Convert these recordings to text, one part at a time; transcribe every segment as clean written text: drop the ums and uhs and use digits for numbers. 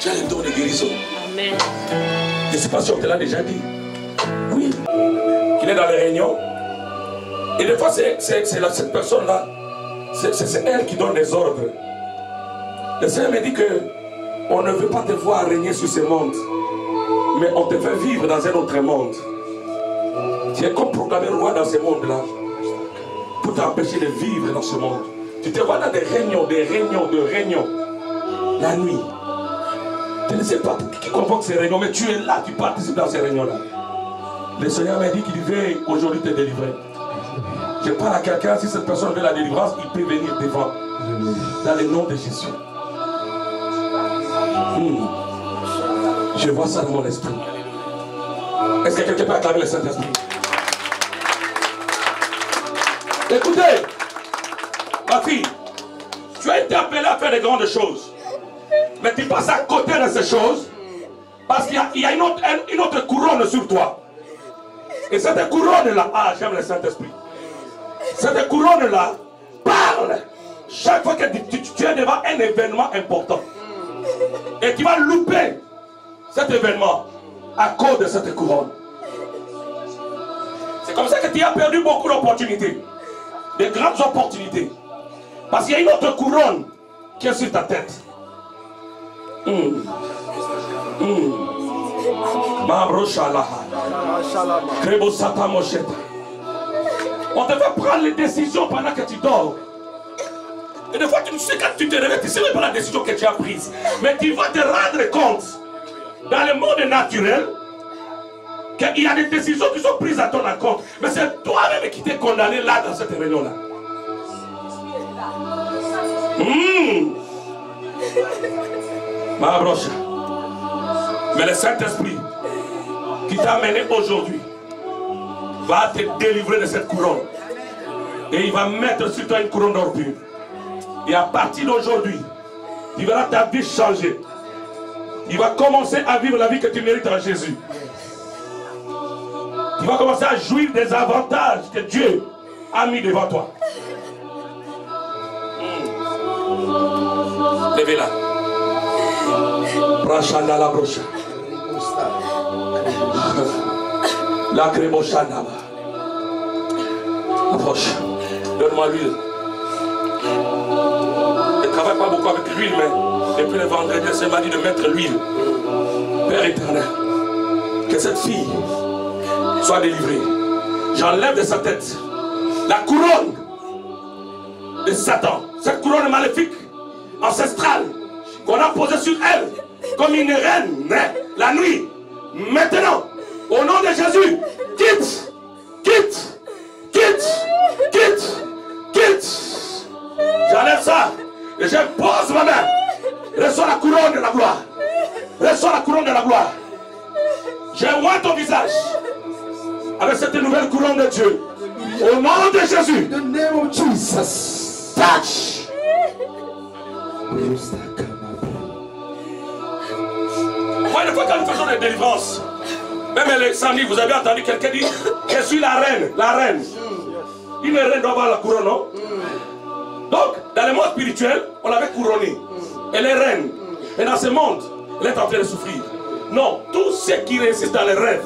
Tu as le don de guérison. Amen. Je ne sais pas si on te l'a déjà dit. Oui. Qu'il est dans les réunions. Et des fois, c'est cette personne-là, c'est elle qui donne des ordres. Le Seigneur me dit que on ne veut pas te voir régner sur ce monde, mais on te fait vivre dans un autre monde. Tu es comme proclamé roi dans ce monde-là, pour t'empêcher de vivre dans ce monde. Tu te vois dans des réunions, la nuit. Tu ne sais pas qui convoque ces réunions, mais tu es là, tu participes dans ces réunions-là. Le Seigneur m'a dit qu'il veut aujourd'hui te délivrer. Je parle à quelqu'un, si cette personne veut la délivrance, il peut venir devant. Dans le nom de Jésus. Je vois ça dans mon esprit. Est-ce que quelqu'un peut acclamer le Saint-Esprit? Écoutez, ma fille, tu as été appelée à faire de grandes choses. Mais tu passes à côté de ces choses parce qu'il y a une autre couronne sur toi. Et cette couronne-là, ah, j'aime le Saint-Esprit. Cette couronne-là parle chaque fois que tu es devant un événement important. Et tu vas louper cet événement à cause de cette couronne. C'est comme ça que tu as perdu beaucoup d'opportunités. De grandes opportunités. Parce qu'il y a une autre couronne qui est sur ta tête. On te fait prendre les décisions pendant que tu dors. Et des fois, tu ne sais quand tu te réveilles, tu ne sais même pas la décision que tu as prise. Mais tu vas te rendre compte, dans le monde naturel, qu'il y a des décisions qui sont prises à ton encontre. Mais c'est toi-même qui t'es condamné là, dans cette réunion-là. Ma broche. Mais le Saint-Esprit qui t'a amené aujourd'hui va te délivrer de cette couronne. Et il va mettre sur toi une couronne d'or pur. Et à partir d'aujourd'hui, tu verras ta vie changer. Tu vas commencer à vivre la vie que tu mérites en Jésus. Tu vas commencer à jouir des avantages que Dieu a mis devant toi. Levez-la. Prachanda la brocha. La crémochanda. Approche. Donne-moi l'huile. Je ne travaille pas beaucoup avec l'huile, mais depuis le vendredi, c'est m'a dit de mettre l'huile. Père éternel, que cette fille soit délivrée. J'enlève de sa tête la couronne de Satan. Cette couronne maléfique, ancestrale, qu'on a posée sur elle comme une reine la nuit. Maintenant, au nom de Jésus, quitte, quitte, quitte, quitte, quitte. J'enlève ça et je pose ma main. Reçois la couronne de la gloire. Reçois la couronne de la gloire. Je vois ton visage avec cette nouvelle couronne de Dieu. Au nom de Jésus. In the name of Jesus. Touch. Moi, une fois quand nous faisons des délivrances, même les samedis, vous avez entendu quelqu'un dire, je suis la reine, la reine. Une reine doit avoir la couronne, non? Donc, dans le monde spirituel, on l'avait couronnée. Elle est reine. Et dans ce monde, elle est en train de souffrir. Non, tous ceux qui réussissent dans les rêves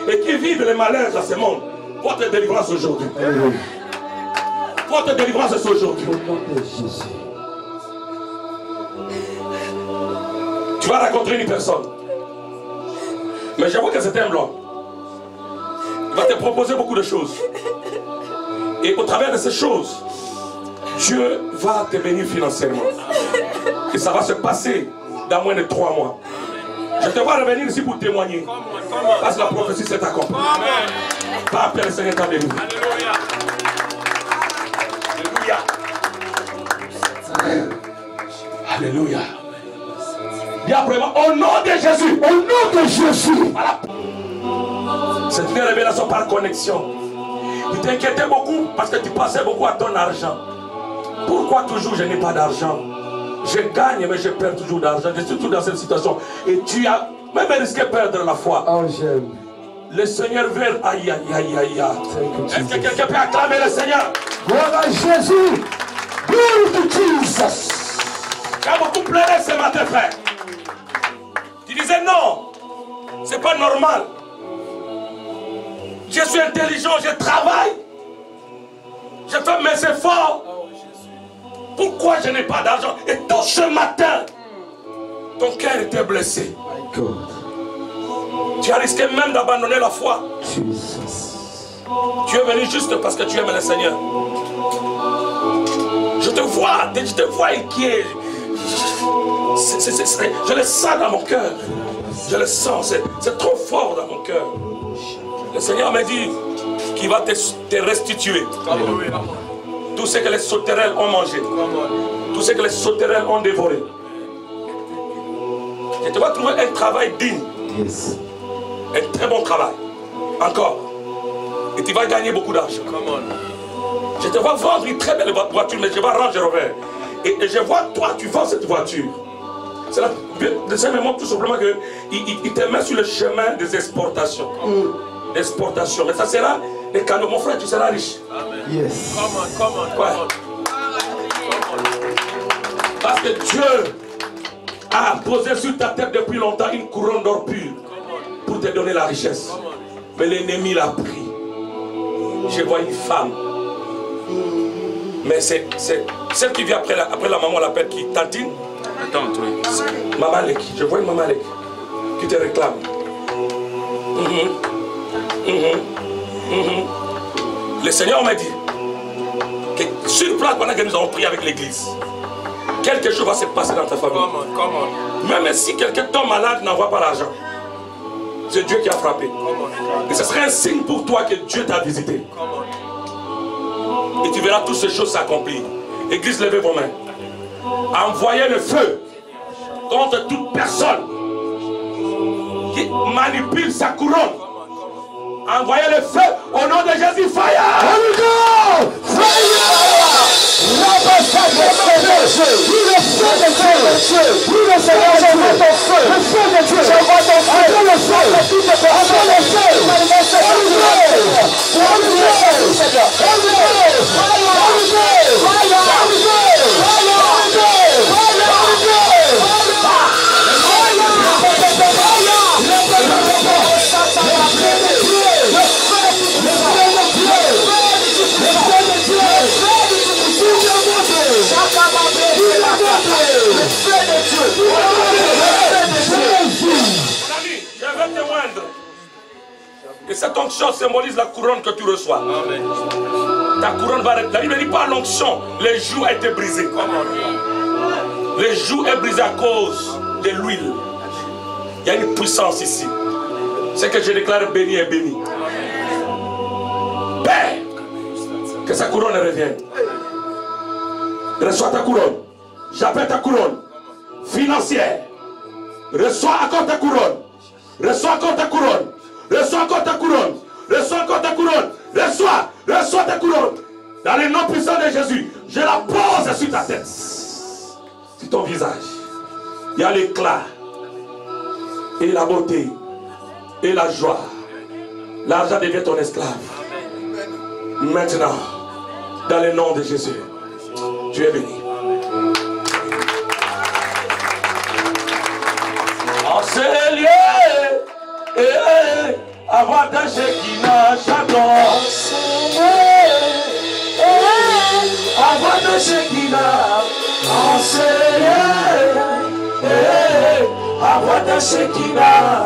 et qui vivent les malheurs dans ce monde, votre délivrance aujourd'hui. Votre délivrance est aujourd'hui. Tu vas rencontrer une personne. Mais j'avoue que c'est un blanc. Il va te proposer beaucoup de choses. Et au travers de ces choses, Dieu va te bénir financièrement. Et ça va se passer dans moins de 3 mois. Je te vois revenir ici pour témoigner. Parce que la prophétie s'est accomplie. Pas après le Seigneur t'a béni. Alléluia. Alléluia. Dis après moi, au nom de Jésus. Au nom de Jésus. Voilà. C'est une révélation par connexion. Tu t'inquiétais beaucoup parce que tu passais beaucoup à ton argent. Pourquoi toujours je n'ai pas d'argent? Je gagne mais je perds toujours d'argent. Je suis toujours dans cette situation. Et tu as même risqué de perdre la foi. Oh, j'aime. Le Seigneur veut. Aïe, aïe, aïe, aïe. Est-ce que quelqu'un peut acclamer le Seigneur? Gloire à Jésus. Glory to Jesus. Tu as beaucoup pleuré ce matin, frère. disait non, c'est pas normal. Je suis intelligent, je travaille. Je fais mes efforts. Pourquoi je n'ai pas d'argent? Et tout ce matin, ton cœur était blessé. Tu as risqué même d'abandonner la foi. Tu es venu juste parce que tu aimes le Seigneur. Je te vois inquiet. Je le sens dans mon cœur. Je le sens, c'est trop fort dans mon cœur. Le Seigneur m'a dit qu'il va te restituer. Tout ce que les sauterelles ont mangé. Tout ce que les sauterelles ont dévoré. Et tu vas trouver un travail digne. Un très bon travail. Encore. Et tu vas gagner beaucoup d'argent. Je te vois vendre une très belle voiture, mais je vois Range Rover. Et je vois toi, tu vends cette voiture. C'est là, ça me montre tout simplement qu'il te met sur le chemin des exportations. D'exportation. Mais ça sera les canaux. Mon frère, tu seras riche. Yes. Ouais. Parce que Dieu a posé sur ta tête depuis longtemps une couronne d'or pur pour te donner la richesse. Mais l'ennemi l'a pris. Je vois une femme. Mais c'est celle qui vient après la maman, on l'appelle qui? Tantine? Tante, oui. Maman Lek. Je vois une maman Lek qui te réclame. Le Seigneur m'a dit que sur place, pendant que nous avons prié avec l'église, quelque chose va se passer dans ta famille. Même si quelqu'un tombe malade, n'envoie pas l'argent. C'est Dieu qui a frappé. Et ce serait un signe pour toi que Dieu t'a visité. Et tu verras toutes ces choses s'accomplir. Église, levez vos mains. Envoyez le feu contre toute personne qui manipule sa couronne. Envoyez le feu au nom de Jésus. Fire! Holy God! Fire! Je vais te moindre. Et cette onction symbolise la couronne que tu reçois. Amen. Ta couronne va être. La Bible ne dit pas l'onction. Le joug a été brisé. Le joug est brisé à cause de l'huile. Il y a une puissance ici. C'est que je déclare béni et béni. Père, que sa couronne revienne. Reçois ta couronne. J'appelle ta couronne financière. Reçois encore ta couronne. Reçois encore ta couronne. Reçois encore ta couronne. Reçois encore ta couronne. Reçois ta couronne. Dans le nom puissant de Jésus, je la pose sur ta tête. Sur ton visage. Il y a l'éclat. Et la beauté. Et la joie. L'argent devient ton esclave. Maintenant, dans le nom de Jésus, tu es béni. En ce lieu, avant ta Shekinah, chantons. Avant ta Shekinah, en ce lieu, avant ta Shekinah.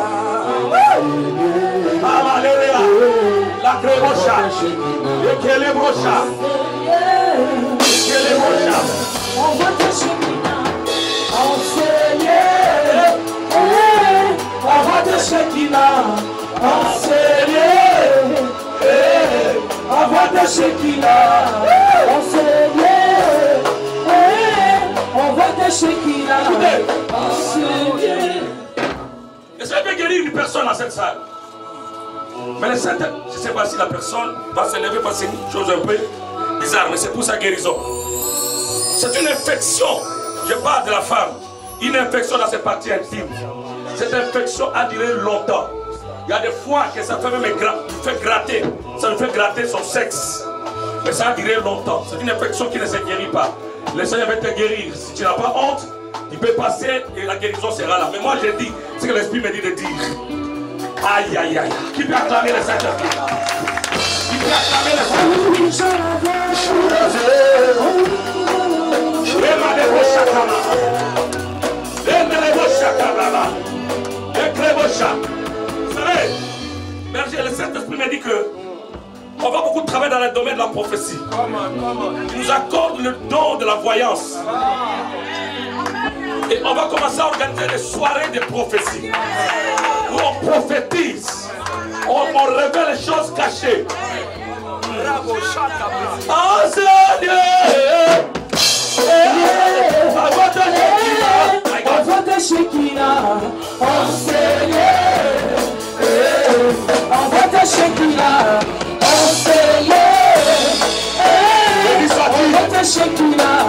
Amaléria, la crémocha, le kélébrocha, le kélébrocha. Envoie ta Shekinah, en ce lieu. Envoie ta Shekinah, en ce lieu. Envoie ta Shekinah, En ce lieu. Envoie ta Shekinah, en ce lieu. est-ce que je peux guérir une personne dans cette salle? Mais je ne sais pas si la personne va se lever parce que c'est une chose un peu bizarre, mais c'est pour sa guérison. C'est une infection. Je parle de la femme. Une infection dans ses parties intimes. Cette infection a duré longtemps. Il y a des fois que ça fait même fait gratter. Ça lui fait gratter son sexe. Mais ça a duré longtemps. C'est une infection qui ne se guérit pas. Le Seigneur va te guérir. Si tu n'as pas honte, Il peut passer et la guérison sera là. Mais moi j'ai dit ce que l'Esprit me dit de dire. Aïe, aïe, aïe. Qui peut acclamer les Saint-Esprit? Qui peut acclamer les Saint-Esprit? Vous savez, berger, le Saint-Esprit me dit que on va beaucoup travailler dans le domaine de la prophétie. Il nous accorde le don de la voyance. Et on va commencer à organiser des soirées de prophétie. Où on prophétise. On révèle les choses cachées. Envoie Shekinah, envoie ta Shekinah,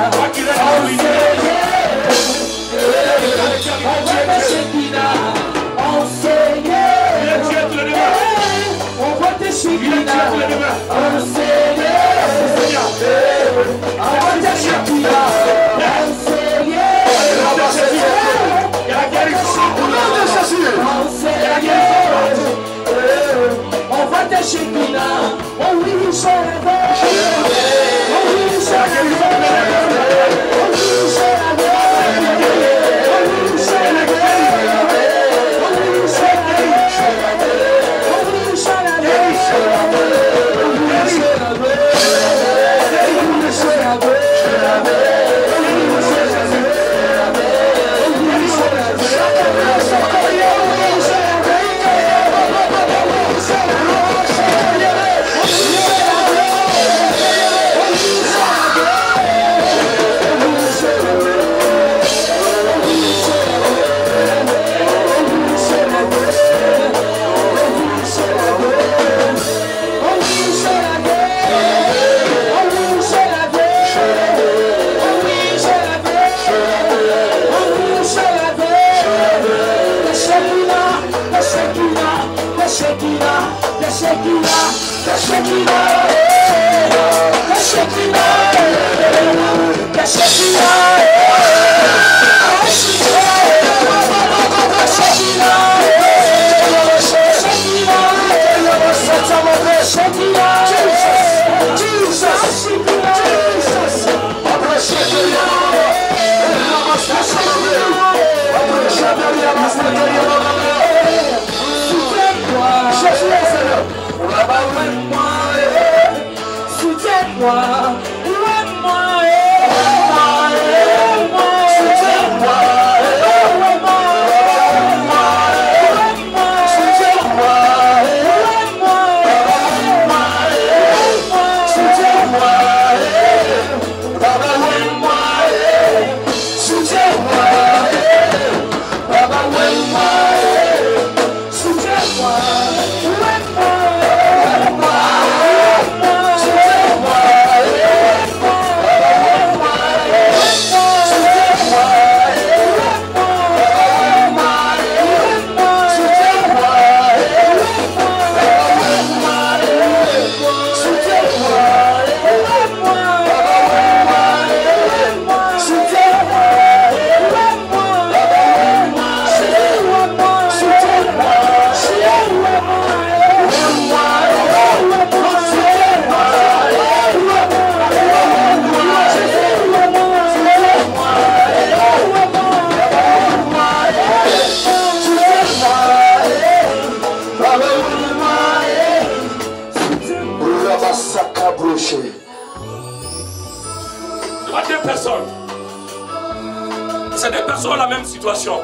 C'est des personnes la même situation.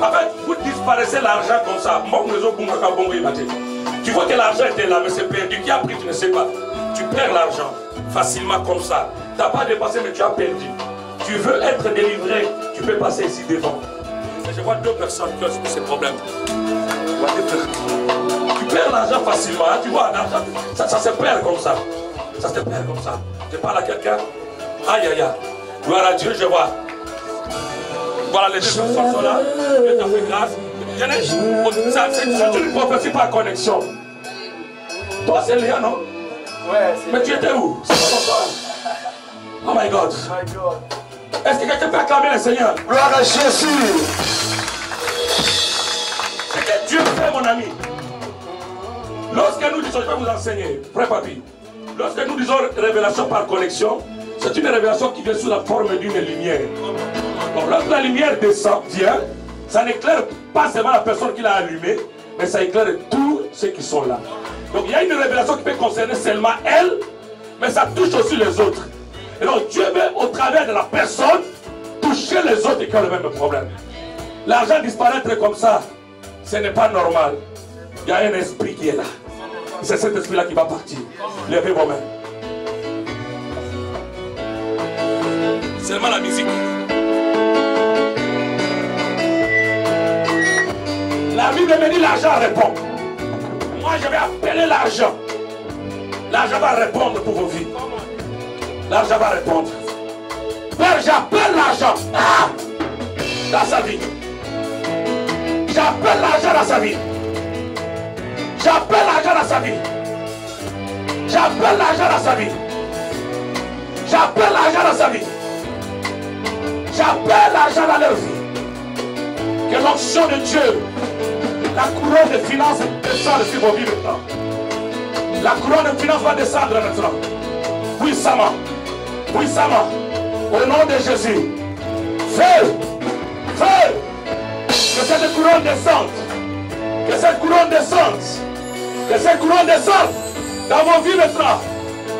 En fait, vous disparaissez l'argent comme ça. Tu vois que l'argent était là, mais c'est perdu. Qui a pris, tu ne sais pas. Tu perds l'argent facilement comme ça. Tu n'as pas dépassé, mais tu as perdu. Tu veux être délivré, tu peux passer ici devant. Mais je vois deux personnes qui ont ces problèmes. Tu perds l'argent facilement, hein, tu vois, l'argent, ça se perd comme ça. Ça se perd comme ça. Je parle à quelqu'un. Aïe, aïe, aïe. Gloire à Dieu, je vois. Voilà, les deux personnes sont là. Dieu t'a fait grâce. C'est une prophétie par connexion. Toi, c'est Léa, non? Ouais, c'est. Mais tu étais où? C'est pas ton soir. Oh my God. Est-ce que quelqu'un peut acclamer le Seigneur? Gloire à Jésus. C'est que Dieu fait, mon ami. Lorsque nous disons, je vais vous enseigner, frère Papi. Lorsque nous disons révélation par connexion, c'est une révélation qui vient sous la forme d'une lumière. Donc lorsque la lumière descend, vient, ça n'éclaire pas seulement la personne qui l'a allumée, mais ça éclaire tous ceux qui sont là. Donc il y a une révélation qui peut concerner seulement elle, mais ça touche aussi les autres. Et donc Dieu veut, au travers de la personne, toucher les autres qui ont le même problème. L'argent disparaître comme ça, ce n'est pas normal. Il y a un esprit qui est là. C'est cet esprit-là qui va partir. Levez vos mains. Seulement la musique. La Bible me dit l'argent répond. Moi je vais appeler l'argent. L'argent va répondre pour vos vies. L'argent va répondre. Père, j'appelle l'argent dans sa vie. J'appelle l'argent dans sa vie. J'appelle l'argent dans sa vie. J'appelle l'argent dans sa vie. J'appelle l'argent dans sa vie. J'appelle l'argent dans leur vie. Que l'onction de Dieu, la couronne de finances descende sur vos vies maintenant. La couronne de finances va descendre maintenant. Puissamment. Puissamment. Au nom de Jésus. Feu. Feu. Que cette couronne descende. Que cette couronne descende. Que cette couronne descende dans vos vies maintenant.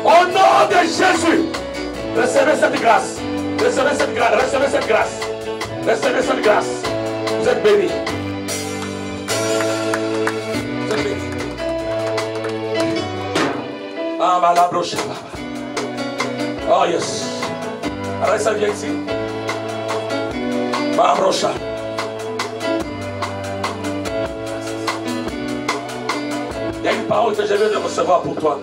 Au nom de Jésus. Recevez cette grâce. Recevez cette grâce. Recevez cette grâce. Recevez cette grâce. Vous êtes bénis. Vous êtes bénis. Ah, ma la broche. Oh, yes. Alors, ça vient ici. Ma broche. Il y a une parole que je viens de recevoir pour toi.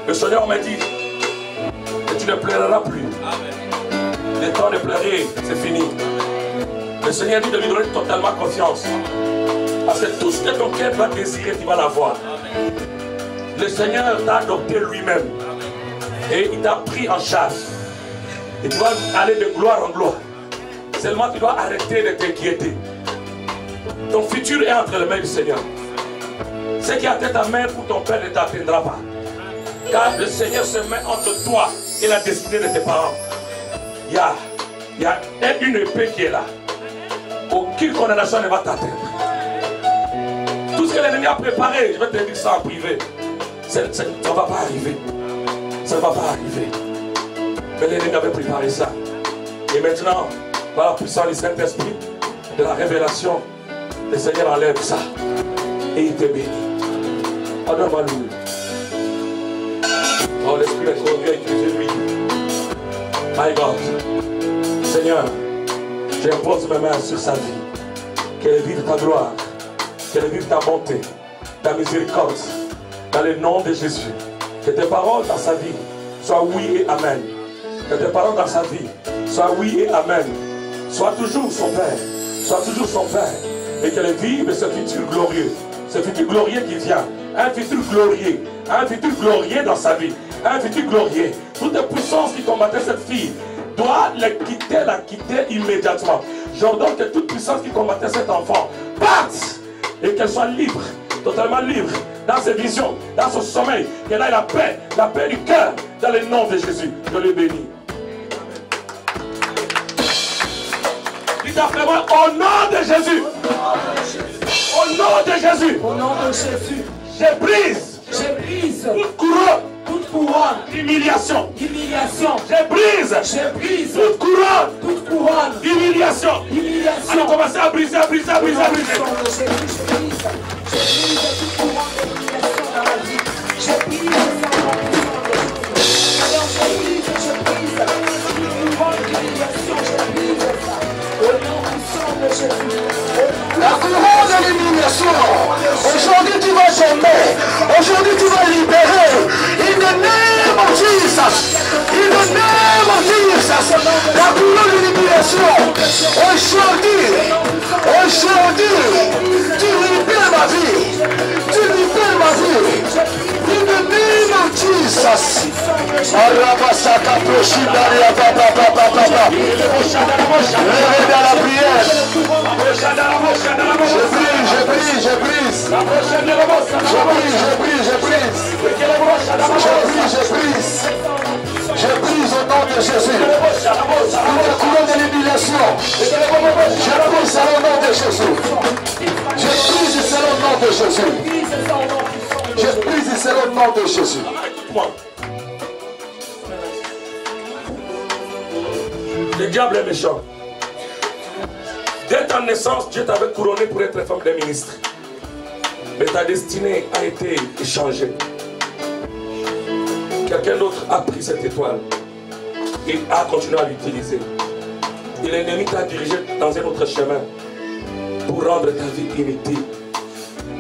Le Seigneur m'a dit que tu ne pleureras plus. Le temps de pleurer, c'est fini. Le Seigneur dit de lui donner totalement confiance. Parce que tout ce que ton cœur va désirer, tu vas l'avoir. Le Seigneur t'a adopté lui-même. Et il t'a pris en charge. Et tu vas aller de gloire en gloire. Seulement tu dois arrêter de t'inquiéter. Ton futur est entre les mains du Seigneur. Ce qui a été ta main pour ton père ne t'atteindra pas. Car le Seigneur se met entre toi et la destinée de tes parents. Il y a une épée qui est là. Aucune condamnation ne va t'atteindre. Tout ce que l'ennemi a préparé, je vais te dire ça en privé. Ça ne va pas arriver. Ça ne va pas arriver. Mais l'ennemi avait préparé ça. Et maintenant, par la puissance du Saint-Esprit, de la révélation, le Seigneur enlève ça. Et il te bénit. Adore-moi lui. Oh, l'Esprit est trop vieux, utilisez-lui. My God. Seigneur, j'impose mes mains sur sa vie. Qu'elle vive ta gloire. Qu'elle vive ta bonté, ta miséricorde. Dans le nom de Jésus. Que tes paroles dans sa vie soient oui et amen. Que tes paroles dans sa vie soient oui et amen. Sois toujours son Père. Sois toujours son Père. Et qu'elle vive ce futur glorieux. Ce futur glorieux qui vient. Un futur glorieux. Un futur glorieux dans sa vie. Un futur glorieux. Toutes les puissances qui combattaient cette fille doit la quitter immédiatement. J'ordonne que toute puissance qui combattait cet enfant parte et qu'elle soit libre, totalement libre dans ses visions, dans son sommeil, qu'elle ait la paix du cœur dans le nom de Jésus. Je le bénis. Dites après moi, au nom de Jésus. Au nom de Jésus. Au nom de Jésus. Je brise toute couronne. Toute couronne. D'humiliation. D'humiliation. Je brise. Toute couronne. Toute couronne. D'humiliation. D'humiliation. Allons commencer à briser, à briser, à briser, à briser. Je brise toute couronne d'humiliation dans la vie. Je brise alors je brise toute couronne d'humiliation. Je brise ça. Au nom du sang de Jésus. La couronne de l'humiliation. Aujourd'hui tu vas tomber. Aujourd'hui tu vas libérer. In the name of Jesus. In the name of Jesus. La couronne de l'humiliation. Aujourd'hui, tu libères ma vie. Tu libères ma vie. In the name of Jesus. Arabasaka Proshidaria Papa. Levez dans la prière. Je brise. Je brise au nom de Jésus. Toute couleur de l'humiliation. Je brise au nom de Jésus. Je brise au nom de Jésus. Je brise au nom de Jésus. Le diable est méchant. Dès ta naissance, Dieu t'avait couronné pour être femme d'un ministre. Mais ta destinée a été échangée. Quelqu'un d'autre a pris cette étoile et a continué à l'utiliser. Et l'ennemi t'a dirigé dans un autre chemin pour rendre ta vie inutile.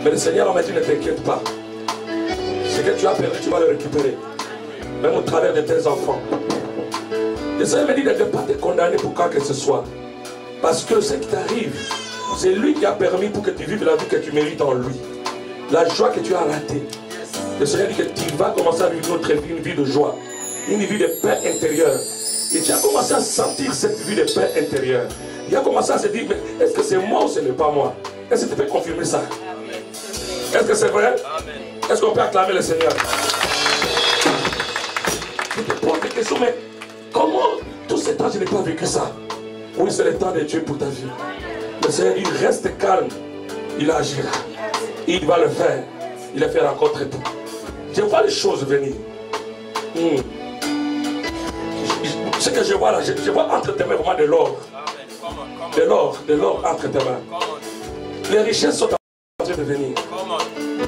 Mais le Seigneur m'a dit, ne t'inquiète pas. Ce que tu as perdu, tu vas le récupérer. Même au travers de tes enfants. Le Seigneur m'a dit de ne pas te condamner pour quoi que ce soit. Parce que ce qui t'arrive, c'est lui qui a permis pour que tu vives la vie que tu mérites en lui. La joie que tu as ratée. Le Seigneur dit que tu vas commencer à vivre notre vie, une vie de joie. Une vie de paix intérieure. Et tu as commencé à sentir cette vie de paix intérieure. Il a commencé à se dire, mais est-ce que c'est moi ou ce n'est pas moi? Est-ce que tu peux confirmer ça? Est-ce que c'est vrai? Est-ce qu'on peut acclamer le Seigneur? Je te pose des questions, mais comment tout ce temps je n'ai pas vécu ça? Oui, c'est le temps de Dieu pour ta vie. Le Seigneur, il reste calme. Il agira. Il va le faire. Il va faire encore très tôt. Je vois les choses venir. Ce que je vois là, je vois entre tes mains vraiment de l'or. De l'or entre tes mains. Les richesses sont en train de venir.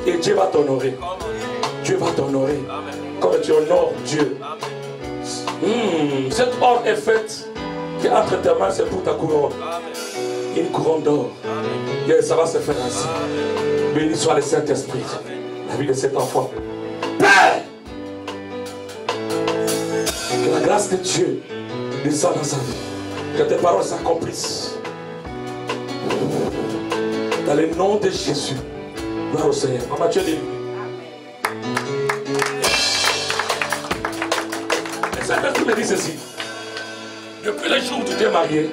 Et Dieu va t'honorer. Dieu va t'honorer. Comme tu honores Dieu. Cette or est faite. Qui entre tes mains, c'est pour ta couronne. Une couronne d'or. Et ça va se faire ainsi. Béni soit le Saint-Esprit. La vie de cet enfant. Père! Que la grâce de Dieu descende dans sa vie. Que tes paroles s'accomplissent. Dans le nom de Jésus. Gloire au Seigneur. Maman, tu es libre. Le Saint-Esprit me dit ceci. Depuis le jour où tu t'es marié,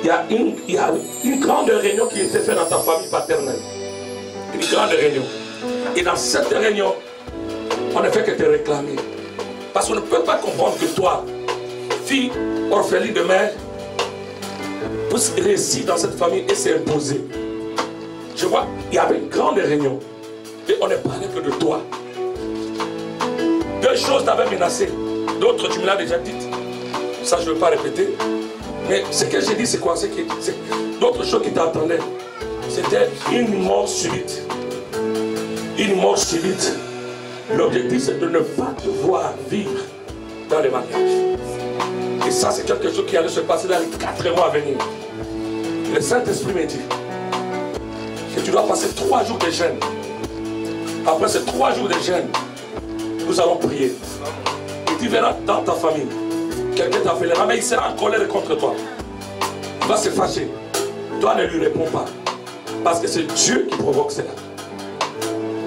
il y a une grande réunion qui était faite dans ta famille paternelle. Une grande réunion. Et dans cette réunion, on ne fait que te réclamer. Parce qu'on ne peut pas comprendre que toi, fille orpheline de mère, puisse réussir dans cette famille et s'imposer. Je vois, il y avait une grande réunion. Et on ne parlait que de toi. Deux choses t'avaient menacé. D'autres, tu me l'as déjà dit. Ça, je ne veux pas répéter. Mais ce que j'ai dit, c'est quoi? C'est d'autres choses qui t'attendaient. C'était une mort subite. Une mort subite. L'objectif, c'est de ne pas te voir vivre dans le mariage. Et ça, c'est quelque chose qui allait se passer dans les 4 mois à venir. Le Saint-Esprit me dit que tu dois passer 3 jours de jeûne. Après ces 3 jours de jeûne, nous allons prier. Et tu verras dans ta famille, quelqu'un t'appellera, mais il sera en colère contre toi. Il va se fâcher. Toi, ne lui réponds pas. Parce que c'est Dieu qui provoque cela.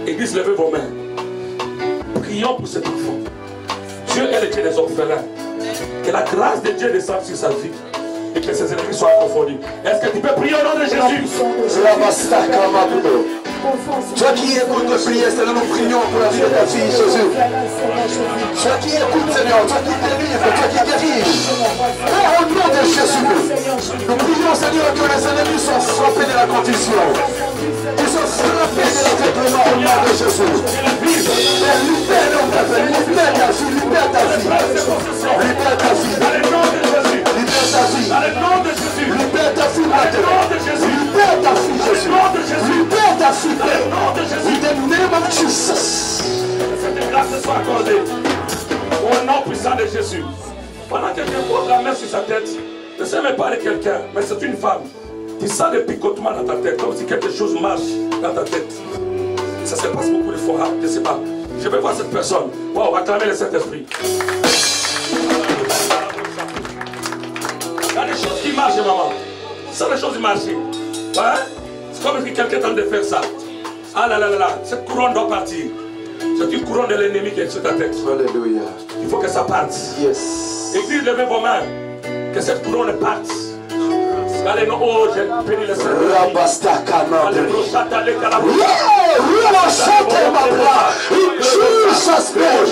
Église, levez vos mains. Prions pour cet enfant. Dieu est le Dieu des orphelins. Que la grâce de Dieu descende sur sa vie. Et que ses ennemis soient confondus. Est-ce que tu peux prier au nom de Jésus? Toi qui écoutes nos prières, Seigneur, nous prions pour la vie de ta fille, Jésus. Toi qui écoutes, Seigneur, toi qui délivres, toi qui guéris. Père, au nom de Jésus, nous prions, Seigneur, que les ennemis soient frappés de la condition. Qu'ils soient frappés de l'aveuglement au nom de Jésus. Père, libère nos frères, libère ta fille, libère ta fille. Libère ta fille. Libère ta fille. Libère ta fille maintenant. Libère ta fille, Jésus. Libère ta fille. In the name of Jesus. Que cette grâce soit accordée au nom puissant de Jésus. Pendant que quelqu'un pose la main sur sa tête, je ne sais même pas de quelqu'un, mais c'est une femme. Tu sens des picotements dans ta tête, comme si quelque chose marche dans ta tête. Ça se passe beaucoup de fois, je ne sais pas. Je vais voir cette personne. Wow, acclamer le Saint-Esprit. Il y a des choses qui marchent, maman. Ce sont des choses qui marchent. Ouais? C'est comme si quelqu'un est en train de faire ça. Ah là là là là, cette couronne doit partir. Je C'est une couronne de l'ennemi qui est sur ta tête. Alléluia. Il faut que ça parte. Yes. Église, levez vos mains. Que cette couronne parte. Dans les noms, oh, j'ai béni le Seigneur. Rabastakana. Alléluia. Jesus name.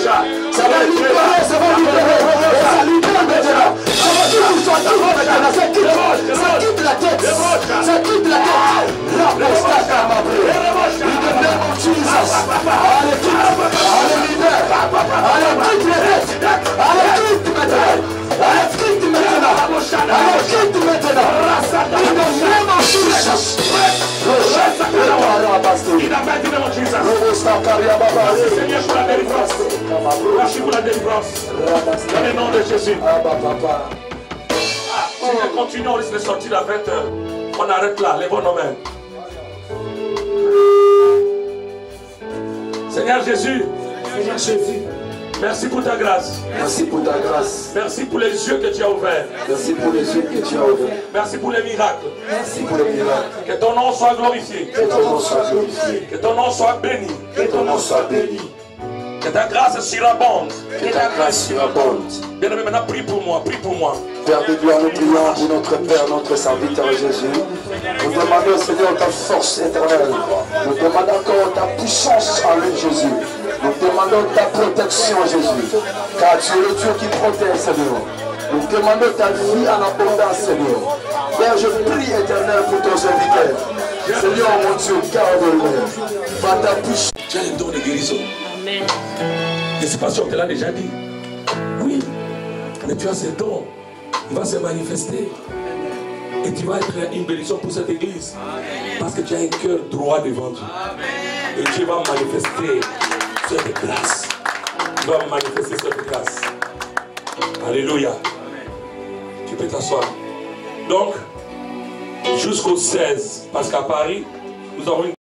Ça va libérer, ça va libérer. Ça libère maintenant. Ça va tout sortir maintenant. Ça quitte la tête. Ça quitte la tête. Rabastakana. In the name of Jesus. Allez, quitte. Allez, libère. Allez, quitte la tête. Allez, quitte maintenant. Allez, quitte maintenant. Allez, quitte maintenant. In the name of Jesus. In the mighty name of Jesus. Merci Seigneur pour la délivrance. Merci pour la délivrance. Dans le nom de Jésus. Si je continue, on risque de sortir à 20h. On arrête là. Lèvons nos mains. Seigneur Jésus. Seigneur Jésus. Merci pour ta grâce. Merci pour ta grâce. Merci pour les yeux que tu as ouverts. Merci pour les yeux que tu as ouverts. Merci pour les miracles. Merci pour les miracles. Que ton nom soit glorifié. Que ton nom soit glorifié. Que ton nom soit béni. Que ton nom soit béni. Que ta grâce surabonde. Que ta grâce surabonde. Bien-aimé, maintenant prie pour moi. Prie pour moi. Père de gloire, nous prions pour notre Père, notre serviteur Jésus. Nous demandons, Seigneur, ta force éternelle. Nous demandons encore ta puissance en lui, Jésus. Nous demandons ta protection, Jésus. Car tu es le Dieu qui protège, Seigneur. Nous demandons ta vie en abondance, Seigneur. Père, je prie, éternel, pour ton serviteur. Seigneur, mon Dieu, garde-le. Par ta puissance. Tu as le don de guérison. Amen. Je ne sais pas si on te l'a déjà dit. Oui. Mais tu as ce don. Il va se manifester. Et tu vas être une bénédiction pour cette église. Parce que tu as un cœur droit devant Dieu. Et tu vas manifester cette grâce. Tu vas manifester cette grâce. Alléluia. Tu peux t'asseoir. Donc, jusqu'au 16, parce qu'à Paris, nous avons une